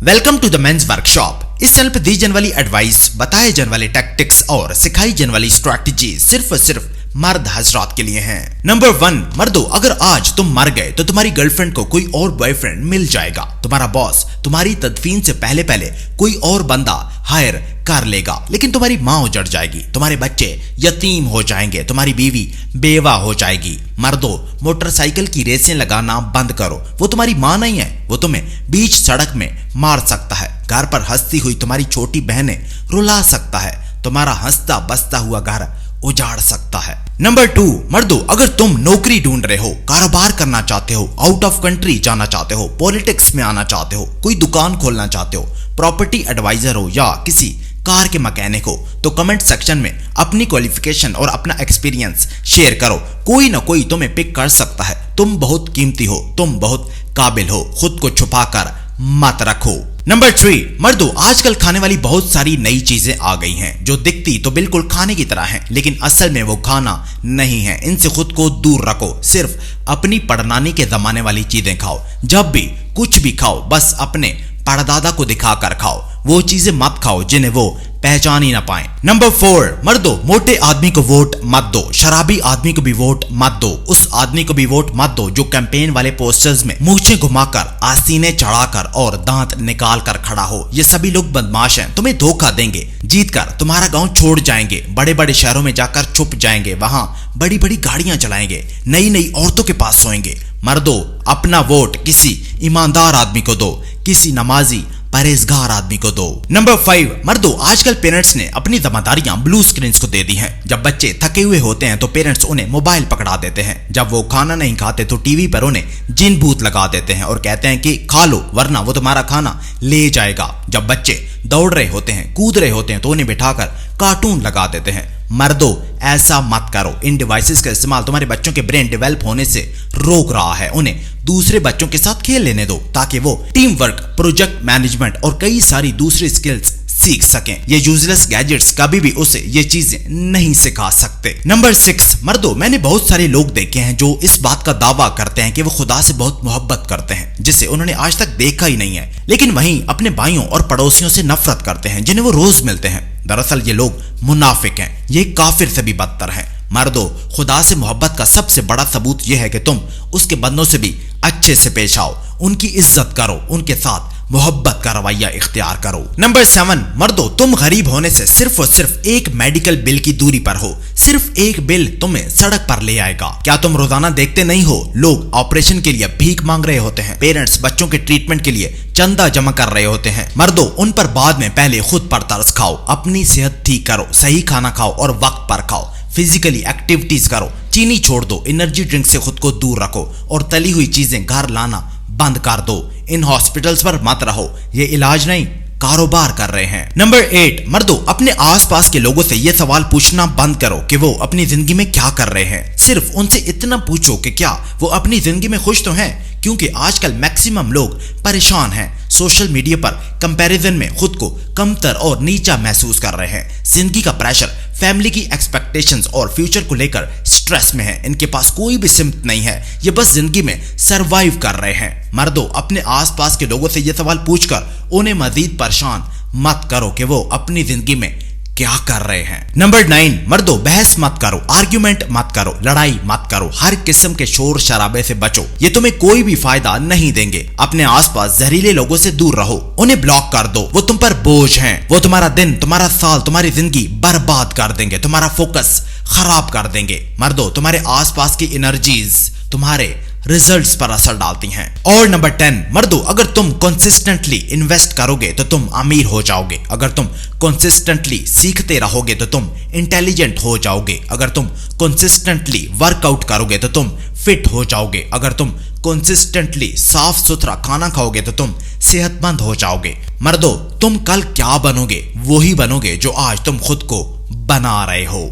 Welcome to the men's workshop. इस channel पर दी जाने वाली एडवाइस, बताए जाने वाले टैक्टिक्स और सिखाई जाने वाली स्ट्रैटेजी सिर्फ और सिर्फ मर्द हजरात के लिए हैं। नंबर 1, मर्दों, अगर आज तुम मर गए तो तुम्हारी गर्लफ्रेंड को कोई और बॉयफ्रेंड मिल जाएगा। तुम्हारा बॉस तुम्हारी तदफीन से पहले पहले कोई और बंदा हायर कर लेगा, लेकिन तुम्हारी माँ उजड़ जाएगी, तुम्हारे बच्चे यतीम हो जाएंगे, तुम्हारी बीवी बेवा हो जाएगी। मर्दों, मोटरसाइकिल की रेसें लगाना बंद करो। वो तुम्हारी माँ नहीं है, वो तुम्हें बीच सड़क में मार सकता है। घर पर हंसती हुई तुम्हारी छोटी बहनें रुला सकता है। तुम्हारा हंसता बसता हुआ घर उजाड़ सकता है। नंबर 2, मर्दों, अगर तुम नौकरी ढूंढ रहे हो, कारोबार करना चाहते हो, आउट ऑफ कंट्री जाना चाहते हो, पॉलिटिक्स में आना चाहते हो, कोई दुकान खोलना चाहते हो, प्रॉपर्टी एडवाइजर हो या किसी कार के मैकेनिक हो, तो कमेंट सेक्शन में अपनी क्वालिफिकेशन और अपना एक्सपीरियंस शेयर करो। कोई ना कोई तुम्हें पिक कर सकता है। तुम बहुत कीमती हो, तुम बहुत काबिल हो, खुद को छुपा कर मत रखो। नंबर 3, मर्दों, आजकल खाने वाली बहुत सारी नई चीजें आ गई हैं जो दिखती तो बिल्कुल खाने की तरह हैं, लेकिन असल में वो खाना नहीं है। इनसे खुद को दूर रखो। सिर्फ अपनी पड़नानी के जमाने वाली चीजें खाओ। जब भी कुछ भी खाओ, बस अपने परदादा को दिखा कर खाओ। वो चीजें मत खाओ जिन्हें वो पहचान ही ना पाए। नंबर 4, मर्दों, मोटे आदमी को वोट मत दो, शराबी आदमी को भी वोट मत दो, उस आदमी को भी वोट मत दो जो कैंपेन वाले पोस्टर्स में मूछें घुमाकर, आसीने चढ़ाकर और दांत निकाल कर खड़ा हो। ये सभी लोग बदमाश हैं, तुम्हें धोखा देंगे, जीतकर तुम्हारा गांव छोड़ जाएंगे, बड़े बड़े शहरों में जाकर छुप जाएंगे, वहां बड़ी बड़ी गाड़ियां चलाएंगे, नई नई औरतों के पास सोएंगे। मर्दों, अपना वोट किसी ईमानदार आदमी को दो, किसी नमाजी परहेजगार आदमी को दो। नंबर 5, मर्दों, आजकल पेरेंट्स ने अपनी जिम्मेदारियां ब्लू स्क्रीन को दे दी हैं। जब बच्चे थके हुए होते हैं तो पेरेंट्स उन्हें मोबाइल पकड़ा देते हैं। जब वो खाना नहीं खाते तो टीवी पर उन्हें जिन भूत लगा देते हैं और कहते हैं कि खा लो वरना वो तुम्हारा खाना ले जाएगा। जब बच्चे दौड़ रहे होते हैं, कूद रहे होते हैं तो उन्हें बिठाकर कार्टून लगा देते हैं। मर्दों, ऐसा मत करो। इन डिवाइसेस का इस्तेमाल तुम्हारे बच्चों के ब्रेन डेवलप होने से रोक रहा है। उन्हें दूसरे बच्चों के साथ खेल लेने दो ताकि वो टीम वर्क, प्रोजेक्ट मैनेजमेंट और कई सारी दूसरी स्किल्स सीख सकें। ये यूजलेस गैजेट्स कभी भी उसे ये चीजें नहीं सिखा सकते। नंबर 6, मर्दों, मैंने बहुत सारे लोग देखे हैं जो इस बात का दावा करते हैं कि वो खुदा से बहुत मोहब्बत करते हैं जिसे उन्होंने आज तक देखा ही नहीं है, लेकिन वहीं अपने भाइयों और पड़ोसियों से नफरत करते हैं जिन्हें वो रोज मिलते हैं। दरअसल ये लोग मुनाफिक हैं, ये काफिर से भी बदतर हैं। मर्दों, खुदा से मोहब्बत का सबसे बड़ा सबूत यह है कि तुम उसके बंदों से भी अच्छे से पेश आओ, उनकी इज्जत करो, उनके साथ मोहब्बत का रवैया इख्तियार करो। नंबर 7, मर्दों, तुम गरीब होने से सिर्फ और सिर्फ एक मेडिकल बिल की दूरी पर हो। सिर्फ एक बिल तुम्हें सड़क पर ले आएगा। क्या तुम रोजाना देखते नहीं हो लोग ऑपरेशन के लिए भीख मांग रहे होते हैं, पेरेंट्स बच्चों के ट्रीटमेंट के लिए चंदा जमा कर रहे होते हैं। मर्दों, उन पर बाद में, पहले खुद पर तरस खाओ, अपनी सेहत ठीक करो, सही खाना खाओ और वक्त पर खाओ, फिजिकली एक्टिविटीज करो, चीनी छोड़ दो, एनर्जी ड्रिंक से खुद को दूर रखो और तली हुई चीजें घर लाना बंद कर दो। इन हॉस्पिटल्स पर मत रहो, ये इलाज नहीं कारोबार कर रहे हैं। नंबर 8, मर्दों, अपने आसपास के लोगों से ये सवाल पूछना बंद करो कि वो अपनी जिंदगी में क्या कर रहे हैं। सिर्फ उनसे इतना पूछो कि क्या वो अपनी जिंदगी में खुश तो हैं, क्योंकि आजकल मैक्सिमम लोग परेशान हैं। सोशल मीडिया पर कंपैरिजन में खुद को कमतर और नीचा महसूस कर रहे हैं। जिंदगी का प्रेशर, फैमिली की एक्सपेक्टेशंस और फ्यूचर को लेकर स्ट्रेस में है। इनके पास कोई भी सिम्त नहीं है, ये बस जिंदगी में सरवाइव कर रहे हैं। मर्दों, अपने आसपास के लोगों से ये सवाल पूछकर उन्हें मजीद परेशान मत करो कि वो अपनी जिंदगी में क्या कर रहे हैं। नंबर 9, मर्दों, बहस मत करो, आर्ग्यूमेंट मत करो, लड़ाई मत करो, हर किस्म के शोर शराबे से बचो, ये तुम्हें कोई भी फायदा नहीं देंगे। अपने आसपास जहरीले लोगों से दूर रहो, उन्हें ब्लॉक कर दो, वो तुम पर बोझ हैं। वो तुम्हारा दिन, तुम्हारा साल, तुम्हारी जिंदगी बर्बाद कर देंगे, तुम्हारा फोकस खराब कर देंगे। मर्दों, तुम्हारे आसपास की एनर्जीज तुम्हारे रिजल्ट्स पर असर डालती हैं। और नंबर 10, मर्दों, अगर तुम कंसिस्टेंटली इन्वेस्ट करोगे तो तुम अमीर हो जाओगे। अगर तुम कंसिस्टेंटली सीखते रहोगे तो तुम इंटेलिजेंट हो जाओगे। अगर तुम कंसिस्टेंटली वर्कआउट करोगे तो तुम फिट हो जाओगे। अगर तुम कंसिस्टेंटली साफ सुथरा खाना खाओगे तो तुम सेहतमंद हो जाओगे। मर्दों, तुम कल क्या बनोगे, वही बनोगे जो आज तुम खुद को बना रहे हो।